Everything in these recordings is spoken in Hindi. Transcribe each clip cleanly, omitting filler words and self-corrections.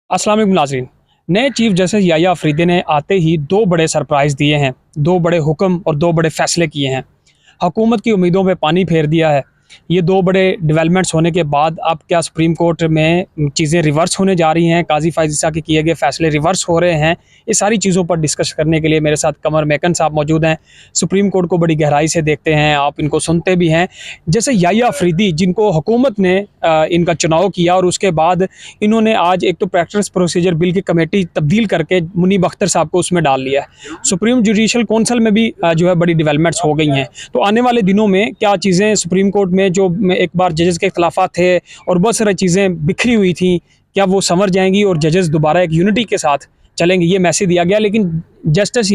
अस्सलाम वालेकुम नाज़रीन। नए चीफ जस्टिस याह्या अफरीदी ने आते ही दो बड़े सरप्राइज़ दिए हैं, दो बड़े हुक्म और दो बड़े फ़ैसले किए हैं। हुकूमत की उम्मीदों पे पानी फेर दिया है। ये दो बड़े डेवलपमेंट्स होने के बाद अब क्या सुप्रीम कोर्ट में चीज़ें रिवर्स होने जा रही हैं, काज़ी फ़ाइज़ ईसा के किए गए फ़ैसले रिवर्स हो रहे हैं। ये सारी चीज़ों पर डिस्कस करने के लिए मेरे साथ कमर मेकन साहब मौजूद हैं। सुप्रीम कोर्ट को बड़ी गहराई से देखते हैं, आप इनको सुनते भी हैं। जैसे याह्या अफरीदी जिनको हुकूमत ने इनका चुनाव किया और उसके बाद इन्होंने आज एक तो प्रैक्टिस प्रोसीजर बिल की कमेटी तब्दील करके मुनीब अख्तर साहब को उसमें डाल लिया है। सुप्रीम जुडिशल कौंसिल में भी जो है बड़ी डेवलपमेंट्स हो गई हैं। तो आने वाले दिनों में क्या चीज़ें सुप्रीम कोर्ट में जो एक बार जजेस के इख्तलाफात थे और बहुत सारी चीज़ें बिखरी हुई थी, क्या वो संवर जाएंगी और जजेस दोबारा एक यूनिटी के साथ चलेंगे? ये मैसेज दिया गया। लेकिन चीफ जस्टिस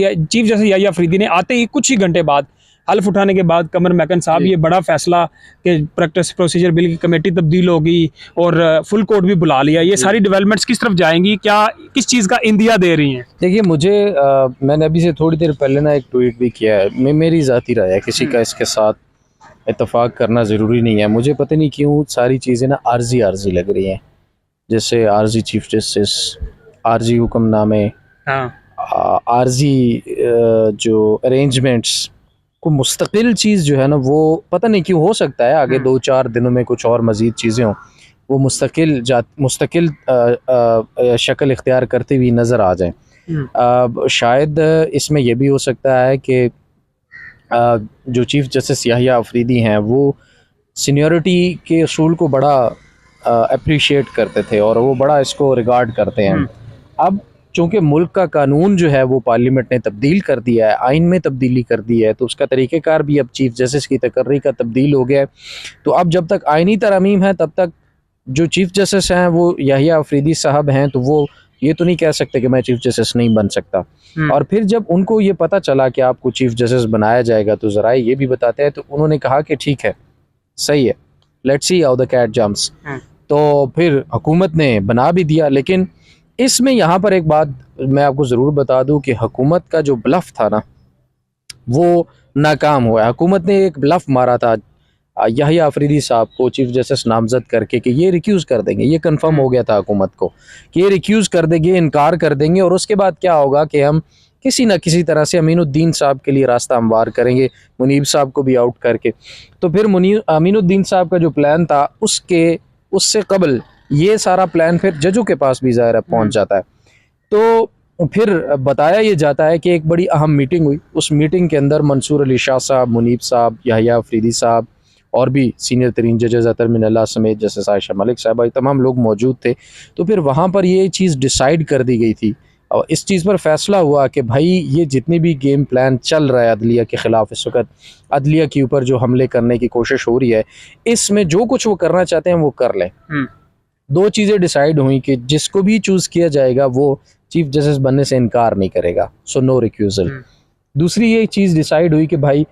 याह्या अफरीदी ने आते ही कुछ ही घंटे बाद हल्फ उठाने के बाद कमर मैकन साहब ये बड़ा फैसला कि प्रैक्टिस प्रोसीजर बिल की कमेटी तब्दील होगी और फुल कोर्ट भी बुला लिया। ये सारी डेवलपमेंट्स किस तरफ जाएंगी, क्या किस चीज़ का इंदिया दे रही हैं? देखिए मुझे मैंने अभी से थोड़ी देर पहले ना एक ट्वीट भी किया है। मेरी ज़ाती राय है, किसी का इसके साथ इत्तेफाक करना ज़रूरी नहीं है। मुझे पता नहीं क्यों सारी चीज़ें ना आर्जी लग रही हैं। जैसे आर्जी चीफ जस्टिस, आर्जी हुक्मनामे, हाँ, आर्जी जो अरेंजमेंट्स को मुस्तकिल चीज़ जो है ना, वो पता नहीं क्यों हो सकता है आगे 2-4 दिनों में कुछ और मज़ीद चीज़ें हों, वो मुस्तकिल शक्ल इख्तियार करती हुई नज़र आ जाएं। शायद इसमें यह भी हो सकता है कि जो चीफ जस्टिस याह्या अफरीदी हैं वो सीनियरिटी के असूल को बड़ा अप्रिशिएट करते थे और वो बड़ा इसको रिगार्ड करते हैं। अब चूँकि मुल्क का कानून जो है वो पार्लियामेंट ने तब्दील कर दिया है, आइन में तब्दीली कर दी है, तो उसका तरीक़ेकार भी अब चीफ जस्टिस की तकर्री का तब्दील हो गया है। तो अब जब तक आइनी तरमीम है तब तक जो चीफ जस्टिस हैं वो याह्या अफरीदी साहब हैं, तो वो ये तो नहीं कह सकते कि मैं चीफ जस्टिस नहीं बन सकता। और फिर जब उनको ये पता चला कि आपको चीफ जस्टिस बनाया जाएगा तो ज़रा ये भी बताते हैं, तो उन्होंने कहा कि ठीक है, सही है, let's see how the cat jumps. तो फिर हुकूमत ने बना भी दिया। लेकिन इसमें यहाँ पर एक बात मैं आपको ज़रूर बता दूँ कि हुकूमत का जो ब्लफ था ना वो नाकाम हुआ है। हुकूमत ने एक ब्लफ मारा था याह्या अफरीदी साहब को चीफ जस्टिस नामजद करके कि ये रिक्यूज़ कर देंगे। ये कंफर्म हो गया था हुकूमत को कि ये रिक्यूज़ कर देंगे, इनकार कर देंगे, और उसके बाद क्या होगा कि हम किसी न किसी तरह से अमीनुद्दीन साहब के लिए रास्ता हमवार करेंगे, मुनीब साहब को भी आउट करके। तो फिर अमीनुद्दीन साहब का जो प्लान था उससे कबल ये सारा प्लान फिर जजों के पास भी ज़ाहिर पहुँच जाता है। तो फिर बताया ये जाता है कि एक बड़ी अहम मीटिंग हुई। उस मीटिंग के अंदर मंसूर अली शाह साहब, मुनीब साहब, याह्या अफरीदी साहब और भी सीनियर तरीन जजेस अतर मिनल्ला समेत जस्टिस आयशा मलिक साहब, तमाम लोग मौजूद थे। तो फिर वहाँ पर ये चीज़ डिसाइड कर दी गई थी और इस चीज़ पर फैसला हुआ कि भाई ये जितनी भी गेम प्लान चल रहा है अदलिया के ख़िलाफ़, इस वक्त अदलिया के ऊपर जो हमले करने की कोशिश हो रही है, इसमें जो कुछ वो करना चाहते हैं वो कर लें। दो चीज़ें डिसाइड हुई कि जिसको भी चूज़ किया जाएगा वो चीफ जस्टिस बनने से इनकार नहीं करेगा, सो नो रिक्यूज़ल। दूसरी ये चीज़ डिसाइड हुई कि भाई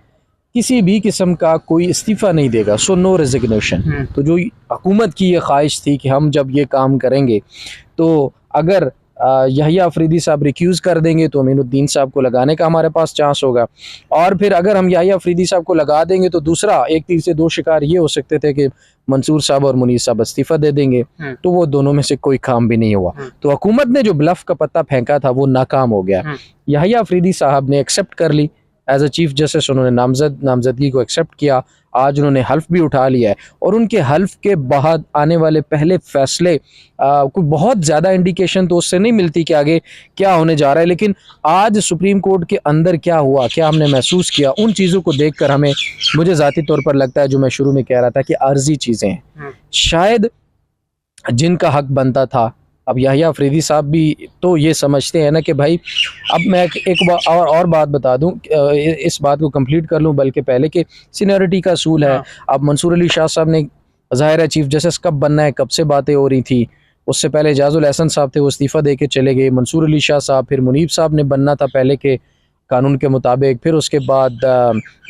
किसी भी किस्म का कोई इस्तीफ़ा नहीं देगा, सो नो रेजिग्नेशन। तो जो हुकूमत की ये ख्वाहिश थी कि हम जब ये काम करेंगे तो अगर याह्या अफरीदी साहब रिक्यूज़ कर देंगे तो अमीनुद्दीन साहब को लगाने का हमारे पास चांस होगा, और फिर अगर हम याह्या अफरीदी साहब को लगा देंगे तो दूसरा एक तीर से दो शिकार ये हो सकते थे कि मंसूर साहब और मुनीर साहब इस्तीफ़ा दे देंगे। तो वो दोनों में से कोई काम भी नहीं हुआ। तो हुकूमत ने जो ब्लफ का पत्ता फेंका था वो नाकाम हो गया। याह्या अफरीदी साहब ने एक्सेप्ट कर ली एज अ चीफ जस्टिस, उन्होंने नामजदगी को एक्सेप्ट किया। आज उन्होंने हल्फ भी उठा लिया है और उनके हल्फ के बाद आने वाले पहले फैसले कोई बहुत ज़्यादा इंडिकेशन तो उससे नहीं मिलती कि आगे क्या होने जा रहा है। लेकिन आज सुप्रीम कोर्ट के अंदर क्या हुआ, क्या हमने महसूस किया, उन चीज़ों को देखकर हमें, मुझे ज़ाती तौर पर लगता है, जो मैं शुरू में कह रहा था कि आर्जी चीज़ें हैं शायद जिनका हक बनता था। अब याह्या अफरीदी साहब भी तो ये समझते हैं ना कि भाई, अब मैं एक और बात बता दूं, इस बात को कंप्लीट कर लूं बल्कि पहले कि सीनियरिटी का असूल है। अब मंसूर अली शाह साहब ने ज़ाहिर है चीफ जस्टिस कब बनना है, कब से बातें हो रही थी। उससे पहले एजाजुल एहसन साहब थे, वो इस्तीफ़ा दे के चले गए। मंसूर अली शाह साहब, फिर मुनीब साहब ने बनना था पहले के कानून के मुताबिक, फिर उसके बाद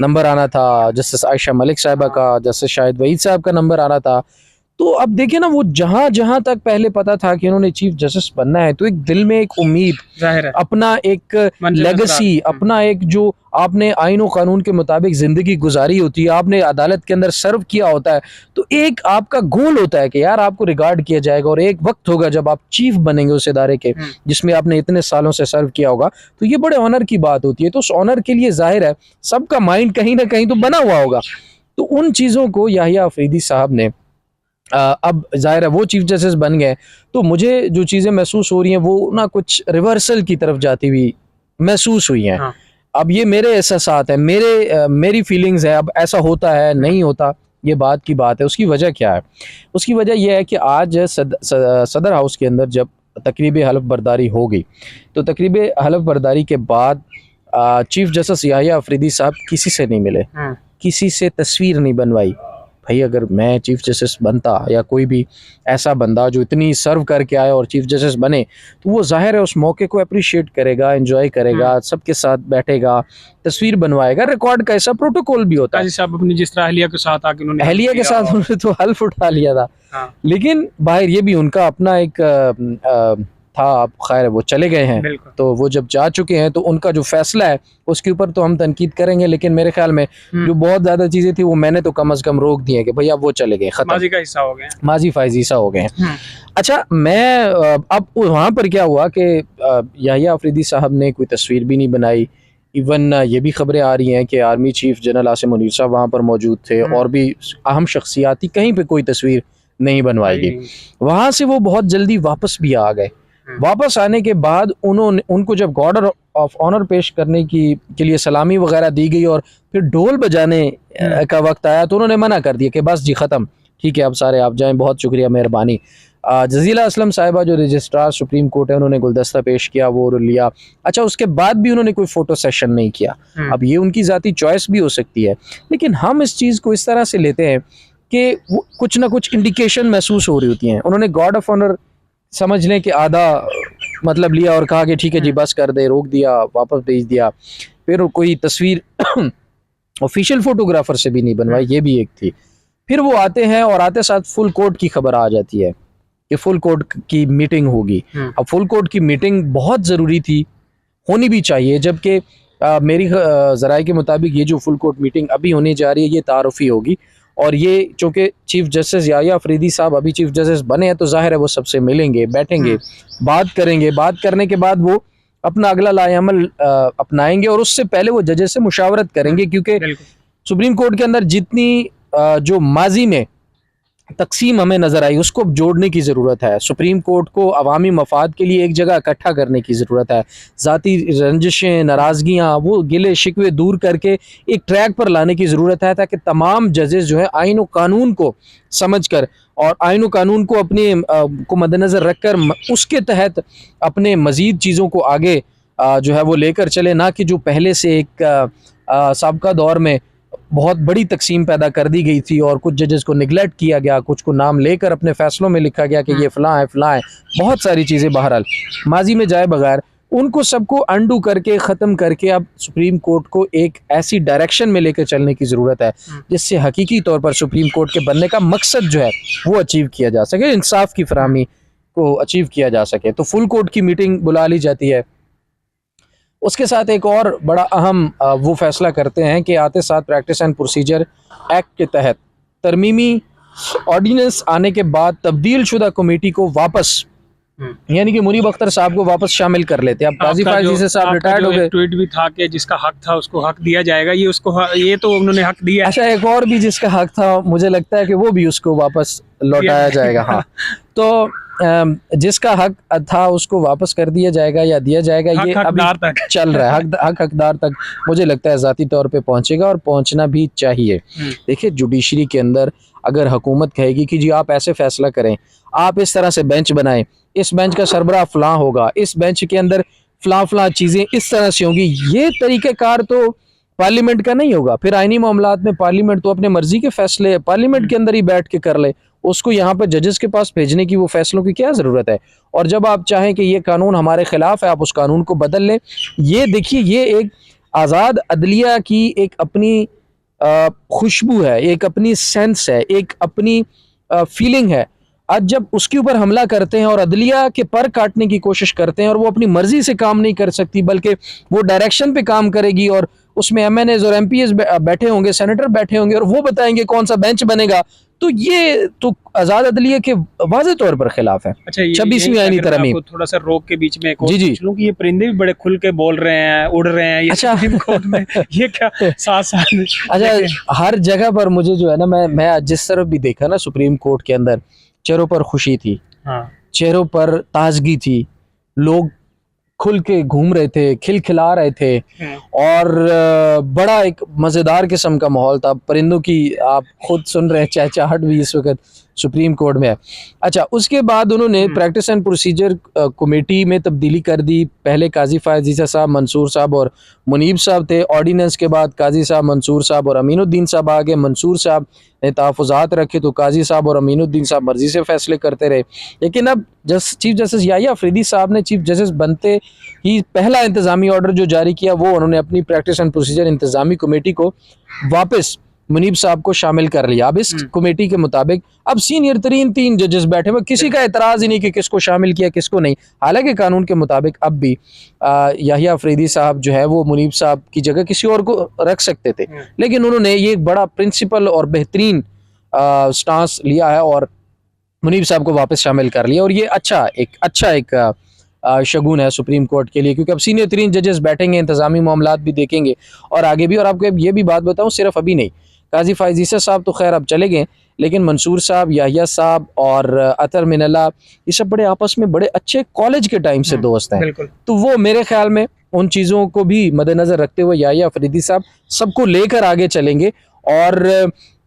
नंबर आना था जस्टिस आयशा मलिक साहिबा का, जस्टिस शाहिद वहीद साहब का नंबर आना था। तो अब देखिए ना, वो जहां जहां तक पहले पता था कि इन्होंने चीफ जस्टिस बनना है, तो एक दिल में एक उम्मीद, जाहिर है अपना एक मंजिल नजर आ लेगेसी, रही। अपना एक जो आपने आइन और कानून के मुताबिक जिंदगी गुजारी होती है, आपने अदालत के अंदर सर्व किया होता है, तो एक आपका गोल होता है कि यार आपको रिगार्ड किया जाएगा, और एक वक्त होगा जब आप चीफ बनेंगे उस इदारे के जिसमें आपने इतने सालों से सर्व किया होगा, तो ये बड़े ऑनर की बात होती है। तो उस ऑनर के लिए जाहिर है सबका माइंड कहीं ना कहीं तो बना हुआ होगा। तो उन चीज़ों को याहिया अफरीदी साहब ने अब जाहिर है वो चीफ जस्टिस बन गए, तो मुझे जो चीज़ें महसूस हो रही हैं वो ना कुछ रिवर्सल की तरफ जाती हुई महसूस हुई हैं। हाँ। अब ये मेरे एहसासात हैं, मेरी फीलिंग्स है। अब ऐसा होता है नहीं होता, ये बात की बात है। उसकी वजह क्या है? उसकी वजह यह है कि आज सदर हाउस के अंदर जब तकरीब हलफ बर्दारी होगी, तो तकरीब हलफ बर्दारी के बाद चीफ जस्टिस याहिया अफरीदी साहब किसी से नहीं मिले, किसी से तस्वीर नहीं बनवाई। भाई अगर मैं चीफ जस्टिस बनता या कोई भी ऐसा बंदा जो इतनी सर्व करके आया और चीफ जस्टिस बने, तो वो जाहिर है उस मौके को अप्रिशिएट करेगा, एंजॉय करेगा, सबके साथ बैठेगा, तस्वीर बनवाएगा, रिकॉर्ड का ऐसा प्रोटोकॉल भी होता है। काजी साहब अपनी जिस तरह अहलिया के साथ आके उन्होंने अहलिया के साथ उन्होंने तो हल्फ उठा लिया था। हाँ। लेकिन बाहर ये भी उनका अपना एक था। अब खैर वो चले गए हैं, तो वो जब जा चुके हैं तो उनका जो फैसला है उसके ऊपर तो हम तनकीद करेंगे, लेकिन मेरे ख्याल में जो बहुत ज्यादा चीजें थी वो मैंने तो कम से कम रोक दी है कि भैया वो चले गए, खत्म, माजी का हिस्सा हो गए, माजी फाइजीसा हो गए हैं। अच्छा, मैं अब वहाँ पर क्या हुआ कि याहिया अफरीदी साहब ने कोई तस्वीर भी नहीं बनाई। इवन ये भी खबरें आ रही हैं कि army chief general Asim Munir साहब वहाँ पर मौजूद थे और भी अहम शख्सियात थी, कहीं पे कोई तस्वीर नहीं बनवाई गई। वहाँ से वो बहुत जल्दी वापस भी आ गए। वापस आने के बाद उनको जब गार्ड ऑफ ऑनर पेश करने के लिए सलामी वगैरह दी गई और फिर ढोल बजाने का वक्त आया, तो उन्होंने मना कर दिया कि बस जी ख़त्म, ठीक है अब सारे आप जाएं, बहुत शुक्रिया, मेहरबानी। जजीला असलम साहिबा जो रजिस्ट्रार सुप्रीम कोर्ट है, उन्होंने गुलदस्ता पेश किया, वो लिया। अच्छा, उसके बाद भी उन्होंने कोई फ़ोटो सेशन नहीं किया। अब ये उनकी ज़ाती चॉइस भी हो सकती है, लेकिन हम इस चीज़ को इस तरह से लेते हैं कि कुछ ना कुछ इंडिकेशन महसूस हो रही होती हैं। उन्होंने गार्ड ऑफ ऑनर समझ लें कि आधा मतलब लिया और कहा कि ठीक है जी बस कर दे, रोक दिया, वापस भेज दिया। फिर कोई तस्वीर ऑफिशियल फोटोग्राफर से भी नहीं बनवाई, ये भी एक थी। फिर वो आते हैं और आते साथ फुल कोर्ट की खबर आ जाती है कि फुल कोर्ट की मीटिंग होगी। अब फुल कोर्ट की मीटिंग बहुत ज़रूरी थी, होनी भी चाहिए, जबकि मेरी ज़राए के मुताबिक ये जो फुल कोर्ट मीटिंग अभी होने जा रही है ये तारुफी होगी, और ये चूँकि चीफ जस्टिस याहिया अफरीदी साहब अभी चीफ जस्टिस बने हैं, तो जाहिर है वो सबसे मिलेंगे, बैठेंगे, बात करेंगे। बात करने के बाद वो अपना अगला लाएअमल अपनाएंगे, और उससे पहले वो जजेस से मुशावरत करेंगे, क्योंकि सुप्रीम कोर्ट के अंदर जितनी जो माजी में तकसीम हमें नज़र आई उसको जोड़ने की ज़रूरत है। सुप्रीम कोर्ट को अवामी मफाद के लिए एक जगह इकट्ठा करने की ज़रूरत है। ज़ाती रंजिशें, नाराज़गियाँ, वो गिले शिकवे दूर करके एक ट्रैक पर लाने की ज़रूरत है, ताकि तमाम जजेस जो है आइन और कानून को समझ कर और आइन और कानून को अपने को मद्देनज़र रख कर उसके तहत अपने मज़ीद चीज़ों को आगे जो है वो लेकर चले, ना कि जो पहले से एक साबका दौर में बहुत बड़ी तकसीम पैदा कर दी गई थी और कुछ जजेस को निगलेक्ट किया गया, कुछ को नाम लेकर अपने फैसलों में लिखा गया कि ये फ़लाँ है फ़लाँ है, बहुत सारी चीज़ें बहरहाल माजी में जाए बगैर उनको सबको अंडू करके ख़त्म करके अब सुप्रीम कोर्ट को एक ऐसी डायरेक्शन में लेकर चलने की ज़रूरत है जिससे हकीकी तौर पर सुप्रीम कोर्ट के बनने का मकसद जो है वो अचीव किया जा सके, इंसाफ की फराहमी को अचीव किया जा सके। तो फुल कोर्ट की मीटिंग बुला ली जाती है। उसके साथ एक और बड़ा अहम वो फैसला करते हैं कि आते साथ प्रैक्टिस एंड प्रोसीजर एक्ट के तहत तरमीमी ऑर्डिनेंस आने के बाद तब्दील शुदा कमेटी को वापस, यानी कि मुनीब अख्तर साहब को वापस शामिल कर लेते हैं। अब काजी फायजी साहब रिटायर्ड हो गए, ट्वीट भी था कि जिसका हक था उसको हक दिया जाएगा, ये उसको ये तो उन्होंने हक दिया। अच्छा, एक और भी जिसका हक था, मुझे लगता है कि वो भी उसको वापस लौटाया जाएगा। हाँ, तो जिसका हक था उसको वापस कर दिया जाएगा या दिया जाएगा, ये अभी तक चल रहा है। हकदार तक मुझे लगता है ज़ाती तौर पे पहुंचेगा और पहुंचना भी चाहिए। देखिए, जुडिशरी के अंदर अगर हुकूमत कहेगी कि जी आप ऐसे फैसला करें, आप इस तरह से बेंच बनाएं, इस बेंच का सरबराह फलां होगा, इस बेंच के अंदर फलां चीज़ें इस तरह से होंगी, ये तरीक़ेकार तो पार्लियामेंट का नहीं होगा। फिर आईनी मामलात में पार्लियामेंट तो अपने मर्जी के फैसले पार्लियामेंट के अंदर ही बैठ के कर ले, उसको यहाँ पर जजेस के पास भेजने की वो फैसलों की क्या ज़रूरत है। और जब आप चाहें कि ये कानून हमारे ख़िलाफ़ है, आप उस कानून को बदल लें। ये देखिए, ये एक आज़ाद अदलिया की एक अपनी खुशबू है, एक अपनी सेंस है, एक अपनी फीलिंग है, आज जब उसके ऊपर हमला करते हैं और अदलिया के पर काटने की कोशिश करते हैं और वो अपनी मर्जी से काम नहीं कर सकती बल्कि वो डायरेक्शन पे काम करेगी और उसमें एमएनएज और एमपीएस बैठे होंगे, सेनेटर बैठे होंगे और वो बताएंगे कौन सा बेंच बनेगा, तो ये तो आज़ाद अदलिया के वाज़े तौर पर खिलाफ है। अच्छा, 26वीं आईनी तरमीम। थोड़ा सा रोक के बीच में एक और जी, जी। पूछ लूं कि ये परिंदे भी बड़े खुल के बोल रहे हैं, उड़ रहे हैं, ये अच्छा। सुप्रीम कोर्ट में ये क्या साथ साथ अच्छा, हर जगह पर मुझे जो है ना, मैं जिस तरफ भी देखा ना सुप्रीम कोर्ट के अंदर, चेहरों पर खुशी थी, हाँ, चेहरों पर ताजगी थी, लोग खुल के घूम रहे थे, खिलखिला रहे थे और बड़ा एक मज़ेदार किस्म का माहौल था। परिंदों की आप खुद सुन रहे हैं चहचहाहट भी इस वक्त सुप्रीम कोर्ट में है। अच्छा, उसके बाद उन्होंने प्रैक्टिस एंड प्रोसीजर कमेटी में तब्दीली कर दी। पहले काजी फायज़ ईसा साहब, मंसूर साहब और मुनीब साहब थे। ऑर्डिनेंस के बाद काजी साहब, मंसूर साहब और अमीनुद्दीन साहब आ गए। मंसूर साहब ने तहफ़्फ़ुज़ात रखे तो काजी साहब और अमीनुद्दीन साहब मर्जी से फैसले करते रहे। लेकिन अब चीफ जस्टिस याहिया अफरीदी साहब ने चीफ जस्टिस बनते ही पहला इंतज़ामी ऑर्डर जो जारी किया, वो उन्होंने अपनी प्रैक्टिस एंड प्रोसीजर इंतज़ामी कमेटी को वापस मुनीब साहब को शामिल कर लिया। अब इस कमेटी के मुताबिक अब सीनियर तरीन 3 जजेस बैठे हुए, किसी का एतराज़ ही नहीं कि किसको शामिल किया किसको नहीं। हालांकि कानून के मुताबिक अब भी याहिया अफरीदी साहब जो है वो मुनीब साहब की जगह किसी और को रख सकते थे, लेकिन उन्होंने ये एक बड़ा प्रिंसिपल और बेहतरीन स्टांस लिया है और मुनीब साहब को वापस शामिल कर लिया। और ये अच्छा एक शगुन है सुप्रीम कोर्ट के लिए, क्योंकि अब सीनियर तरीन जजेस बैठेंगे, इंतज़ामी मामलात भी देखेंगे और आगे भी। और आपको ये भी बात बताऊं, सिर्फ अभी नहीं, काजी फायज़ ईसा साहब तो खैर अब चले गए, लेकिन मंसूर साहब, याहिया साहब और अतर मिनल्ला, ये सब बड़े आपस में बड़े अच्छे कॉलेज के टाइम से दोस्त हैं। तो वो मेरे ख्याल में उन चीज़ों को भी मद्देनज़र रखते हुए याहिया अफरीदी साहब सबको लेकर आगे चलेंगे। और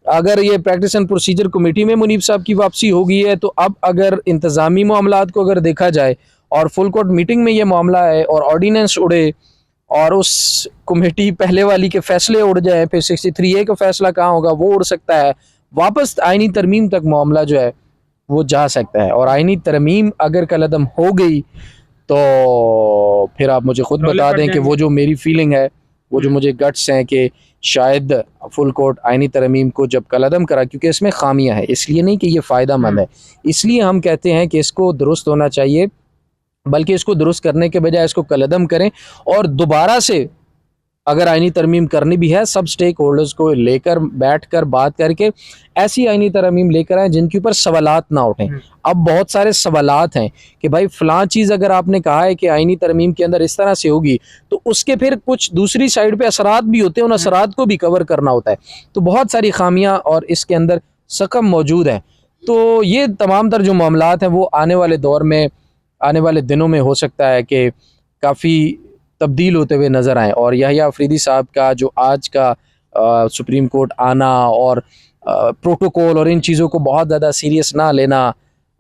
अगर ये प्रैक्टिस एंड प्रोसीजर कमेटी में मुनीब साहब की वापसी हो गई है, तो अब अगर इंतज़ामी मामलात को अगर देखा जाए और फुल कोर्ट मीटिंग में ये मामला है और ऑर्डिनेंस उड़े और उस कमेटी पहले वाली के फैसले उड़ जाए, फिर 63A का फैसला कहाँ होगा वो उड़ सकता है, वापस आईनी तरमीम तक मामला जो है वो जा सकता है। और आईनी तरमीम अगर कलअदम हो गई तो फिर आप मुझे खुद बता दें कि वो जो मेरी फीलिंग है, वो जो मुझे गट्स हैं कि शायद फुल कोर्ट आईनी तरमीम को जब कलअदम करा, क्योंकि इसमें खामियां हैं, इसलिए नहीं कि ये फ़ायदा मंद है, इसलिए हम कहते हैं कि इसको दुरुस्त होना चाहिए, बल्कि इसको दुरुस्त करने के बजाय इसको कलअदम करें और दोबारा से अगर आईनी तरमीम करनी भी है, सब स्टेक होल्डर्स को लेकर बैठकर बात करके ऐसी आईनी तरमीम लेकर आए जिनके ऊपर सवालात ना उठें। अब बहुत सारे सवालात हैं कि भाई फ़लाँ चीज़ अगर आपने कहा है कि आईनी तरमीम के अंदर इस तरह से होगी, तो उसके फिर कुछ दूसरी साइड पे असरात भी होते हैं, उन असरात को भी कवर करना होता है। तो बहुत सारी खामियाँ और इसके अंदर सकम मौजूद हैं। तो ये तमाम तर जो मामलात हैं वो आने वाले दौर में, आने वाले दिनों में हो सकता है कि काफ़ी तब्दील होते हुए नज़र आए। और याहिया अफरीदी साहब का जो आज का सुप्रीम कोर्ट आना और प्रोटोकॉल और इन चीज़ों को बहुत ज़्यादा सीरियस ना लेना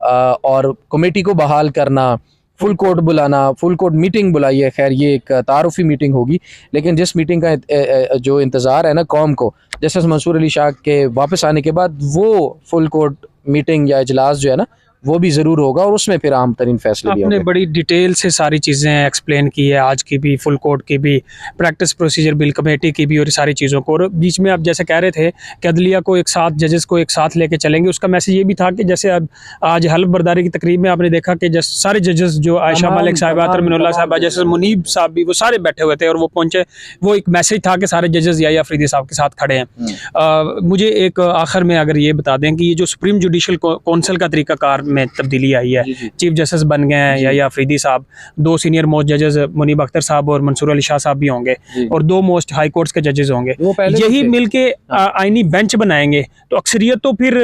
और कमेटी को बहाल करना, फुल कोर्ट बुलाना, फुल कोर्ट मीटिंग बुलाई है, खैर ये एक तारुफी मीटिंग होगी, लेकिन जिस मीटिंग का जो इंतज़ार है ना कौम को, जस्टिस मंसूर अली शाह के वापस आने के बाद, वो फुल कोर्ट मीटिंग या इजलास जो है ना वो भी ज़रूर होगा और उसमें फिर आम तरीन फैसले भी होंगे। आपने बड़ी डिटेल से सारी चीज़ें एक्सप्लेन की है, आज की भी, फुल कोर्ट की भी, प्रैक्टिस प्रोसीजर बिल कमेटी की भी और सारी चीज़ों को। और बीच में आप जैसे कह रहे थे कि अदलिया को एक साथ, जजेस को एक साथ लेके चलेंगे, उसका मैसेज ये भी था कि जैसे अब आज हल्फ बर्दारी की तकरीब में आपने देखा कि जैसे सारे जजेस जो आयशा मलिक साहिबा, अतर मिनल्ला साहिबा, जैसे मुनीब साहब भी, वो सारे बैठे हुए थे और वो पहुँचे। वो एक मैसेज था कि सारे जजेस याहिया अफरीदी साहब के साथ खड़े हैं। मुझे एक आखिर में अगर ये बता दें कि ये जो सुप्रीम जुडिशल कौंसिल का तरीक़ाकार में तब्दीली आई, चीफ जस्टिस बन गए हैं याहिया अफरीदी साहब, 2 सीनियर मोस्ट जजेस मुनीब अख्तर साहब और मंसूर अली शाह साहब भी होंगे और 2 मोस्ट हाई कोर्ट्स के जजेस होंगे। यही मिलके आईनी बेंच बनाएंगे तो अक्सरियत तो फिर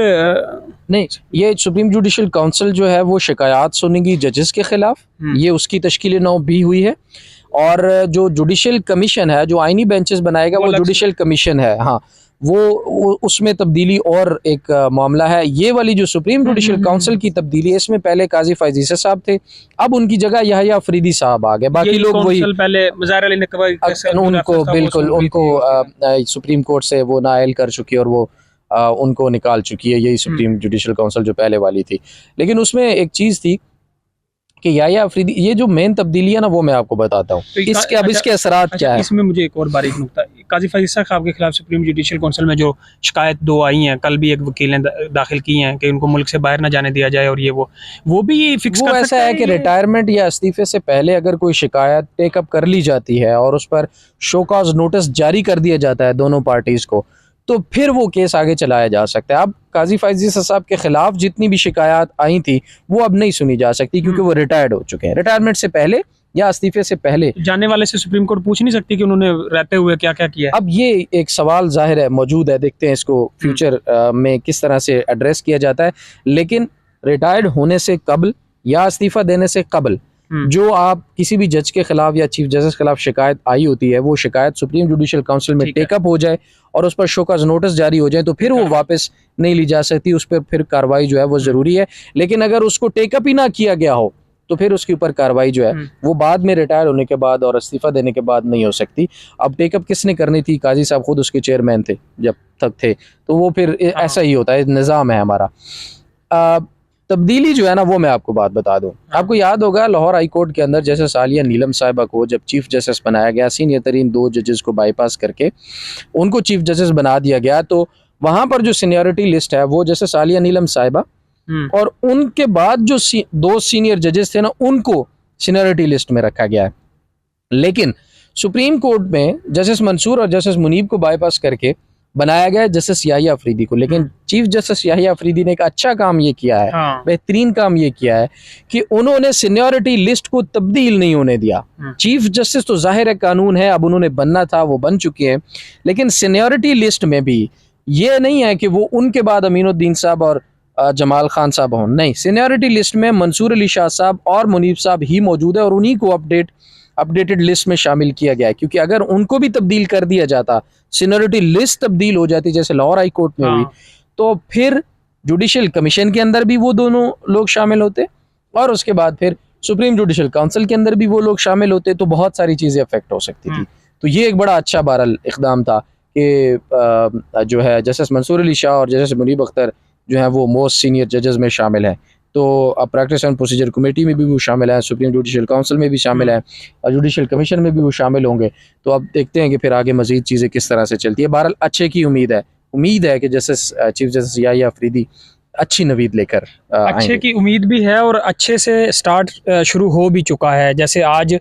नहीं, ये सुप्रीम जुडिशल काउंसिल जो है वो शिकायत सुनेगी जजेस के खिलाफ, ये उसकी तश्कील नौ भी हुई है। और जो जुडिशल कमीशन है जो आईनी बेंचेस बनाएगा वो जुडिशल कमीशन है, हाँ, वो उसमें तब्दीली और एक मामला है। ये वाली जो सुप्रीम जुडिशल काउंसिल की तब्दीली है, इसमें पहले काजी फायज़ ईसा साहब थे, अब उनकी जगह याहिया अफरीदी साहब आ गए। बाकी लोग वही, पहले मज़ाहिर अली नकवी उनको बिल्कुल उनको सुप्रीम कोर्ट से वो नाइल कर चुकी है और वो उनको निकाल चुकी है, यही सुप्रीम जुडिशल काउंसिल जो पहले वाली थी। लेकिन उसमें एक चीज़ थी कि याह्या अफरीदी, ये जो मेन तब्दीली है ना वो मैं आपको बताता हूँ, तो इसके अब इसके असरात क्या है। इसमें मुझे एक और बारीक नुकता, काजी फैसल साहब के खिलाफ सुप्रीम जुडिशल काउंसिल में जो शिकायत 2 आई हैं, कल भी एक वकील ने दाखिल की हैं कि उनको मुल्क से बाहर ना जाने दिया जाए, और वो भी फिक्स वो कर ऐसा सकता है कि ये? रिटायरमेंट या इस्तीफे से पहले अगर कोई शिकायत टेकअप कर ली जाती है और उस पर शोकॉज नोटिस जारी कर दिया जाता है दोनों पार्टीज को, तो फिर वो केस आगे चलाया जा सकता है। अब काजी फैसल साहब के खिलाफ जितनी भी शिकायत आई थी वो अब नहीं सुनी जा सकती, क्योंकि वो रिटायर्ड हो चुके हैं। रिटायरमेंट से पहले या इस्तीफे से पहले जाने वाले से सुप्रीम कोर्ट पूछ नहीं सकती कि उन्होंने रहते हुए क्या क्या किया है? अब ये एक सवाल जाहिर है मौजूद है, देखते हैं इसको फ्यूचर में किस तरह से एड्रेस किया जाता है। लेकिन रिटायर्ड होने से कबल या इस्तीफा देने से कबल जो आप किसी भी जज के खिलाफ या चीफ जस्टिस के खिलाफ शिकायत आई होती है, वो शिकायत सुप्रीम जुडिशल काउंसिल में ठीक है। टेकअप हो जाए और उस पर शोकॉज नोटिस जारी हो जाए, तो फिर वो वापस नहीं ली जा सकती, उस पर फिर कार्रवाई जो है वो ज़रूरी है। लेकिन अगर उसको टेकअप ही ना किया गया हो तो फिर उसके ऊपर कार्रवाई जो है वो बाद में रिटायर होने के बाद और इस्तीफा देने के बाद नहीं हो सकती। अब टेकअप किसने करनी थी, काजी साहब खुद उसके चेयरमैन थे जब तक थे, तो वो फिर ऐसा ही होता है, निज़ाम है हमारा। तब्दीली जो है ना वो मैं आपको बात बता दूं, आपको याद होगा लाहौर हाई कोर्ट के अंदर जैसे सालिया नीलम साहिबा को जब चीफ जस्टिस बनाया गया, सीनियर तरीन 2 जजेस को बाईपास करके उनको चीफ जस्टिस बना दिया गया, तो वहाँ पर जो सीनियरिटी लिस्ट है वो जैसे सालिया नीलम साहिबा और उनके बाद जो 2 सीनियर जजेस थे ना उनको सीनियरिटी लिस्ट में रखा गया है। लेकिन सुप्रीम कोर्ट में जस्टिस मंसूर और जस्टिस मुनीब को बाईपास करके बनाया गया है जस्टिस याह्या अफरीदी को। लेकिन चीफ जस्टिस याह्या अफरीदी ने एक अच्छा काम ये किया है, बेहतरीन काम ये किया है कि उन्होंने सीनियरिटी लिस्ट को तब्दील नहीं होने दिया। चीफ जस्टिस तो जाहिर है कानून है, अब उन्होंने बनना था, वो बन चुके हैं, लेकिन सीनियरिटी लिस्ट में भी ये नहीं है कि वो उनके बाद अमीनुद्दीन साहब और जमाल खान साहब हों, नहीं, सीनियरिटी लिस्ट में मंसूर अली शाह साहब और मुनीब साहब ही मौजूद है और उन्हीं को अपडेटेड लिस्ट में शामिल किया गया है। क्योंकि अगर उनको भी तब्दील कर दिया जाता, सीनियरिटी लिस्ट तब्दील हो जाती जैसे लाहौर हाई कोर्ट में हुई, तो फिर जुडिशल कमीशन के अंदर भी वो दोनों लोग शामिल होते और उसके बाद फिर सुप्रीम जुडिशल काउंसिल के अंदर भी वो लोग शामिल होते, तो बहुत सारी चीज़ें अफेक्ट हो सकती थी। तो ये एक बड़ा अच्छा बहरहाल इक़दाम था कि जो है जस्टिस मंसूर अली शाह और जस्टिस मुनीब अख्तर जो है वो मोस्ट सीनियर जजेस में शामिल हैं। तो अब प्रैक्टिस एंड प्रोसीजर कमेटी में भी वो शामिल है, सुप्रीम जुडिशल काउंसिल में भी शामिल है और जुडिशल कमीशन में भी वो शामिल होंगे। तो अब देखते हैं कि फिर आगे मज़ीद चीज़ें किस तरह से चलती है। बहरहाल अच्छे की उम्मीद है कि justice chief justice Yahya Afridi अच्छी नवीद लेकर अच्छे की उम्मीद भी है और अच्छे से स्टार्ट शुरू हो भी चुका है। जैसे आज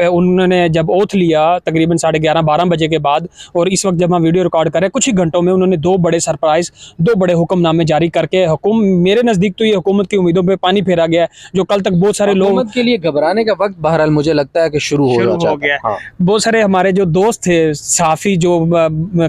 उन्होंने जब ओथ लिया तकरीबन 11:30-12 बजे के बाद, और इस वक्त जब हम वीडियो रिकॉर्ड करें कुछ ही घंटों में उन्होंने 2 बड़े सरप्राइज़, 2 बड़े हुक्मनामे जारी करके मेरे नज़दीक तो ये हुकूमत की उम्मीदों पर पानी फेरा गया है। जो कल तक बहुत सारे लोग के लिए घबराने का वक्त बहरहाल मुझे लगता है कि शुरू हो गया। हाँ। बहुत सारे हमारे जो दोस्त थे साफ़ी जो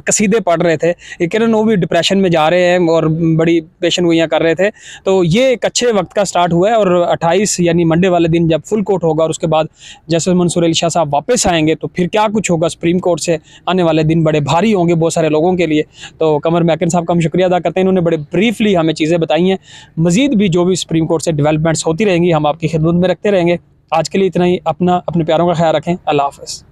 कसीदे पढ़ रहे थे, लेकिन वो भी डिप्रेशन में जा रहे हैं और बड़ी पेशन गोइयाँ कर रहे थे। तो ये एक अच्छे वक्त का स्टार्ट हुआ है और 28 यानी मंडे वाले दिन जब फुल कोर्ट होगा और उसके बाद जस्टिस मंसूर अली शाह साहब वापस आएंगे तो फिर क्या कुछ होगा। सुप्रीम कोर्ट से आने वाले दिन बड़े भारी होंगे बहुत सारे लोगों के लिए। तो कमर मैकन साहब का हम शुक्रिया अदा करते हैं, इन्होंने बड़े ब्रीफली हमें चीज़ें बताई हैं। मज़ीद भी जो भी सुप्रीम कोर्ट से डेवलपमेंट्स होती रहेंगी हम आपकी खिदमत में रखते रहेंगे। आज के लिए इतना ही। अपने प्यारों का ख्याल रखें। अल्लाह हाफ़िज़।